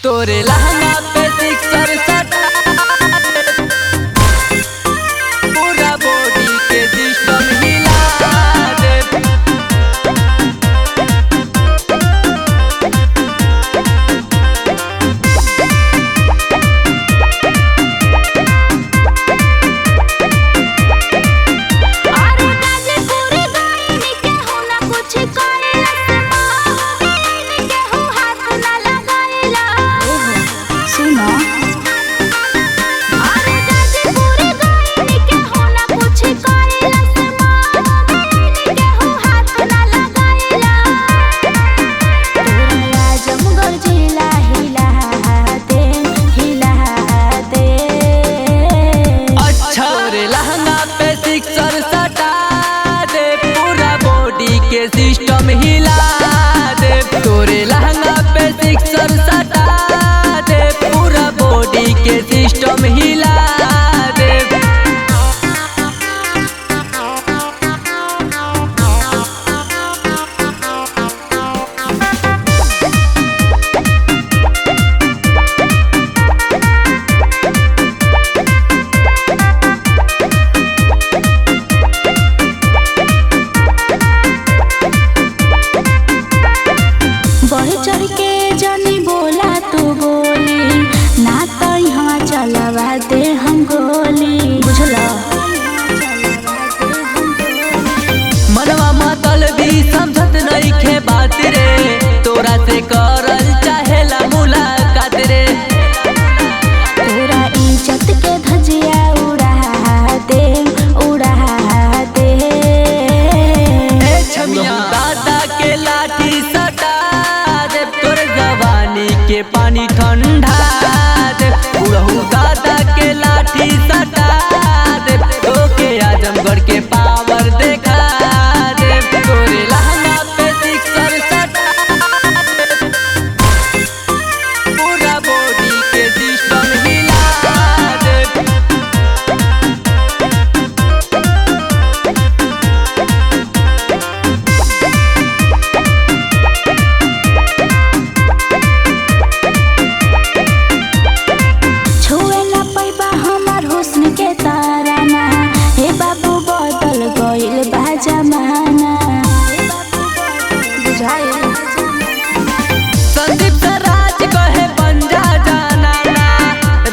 तोरे लहंगा पे सिक्सर सटा पूरा बॉडी के सिस्टम हिला दे। के सिस्टम हिला दे। तोरे लहंगा पे सिक्सर सटा दे पूरा बॉडी के सिस्टम हिला दे। चढ़ के जनी बोला तू बोली ना तो यहाँ चलवा दे हम गोली बुझला। मनवा मतल भी समझत नहीं खे बात रे तोरा से करल चाहेला मुलाकात रे। तोरा इज्जत के धजिया उड़ा दे उड़ा दे। छमिया दादा के लाठी सटा के पानी ठंडा दे। उड़हू दादा के लाठी सटा दे तो के आजमगढ़ के पावर देखा दे। तोरे लहंगा पे सिक्सर सटा पूरा बॉडी के सिस्टम हिला दे। के ताराना हे बाबू बदल गइल बा जमाना बुझाइल। संदीप सराज कहे बन जा जाना ना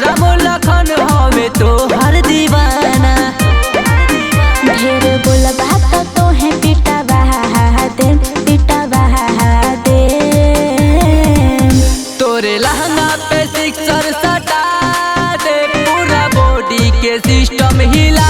रामो लखन हमें तो हर दीवाना। ढेर बोलबा तो तोहे पिटवा दे पिटवा दे। तोरे लहंगा पे सिक्सर सटा दे पूरा बॉडी के सिस्टम हिला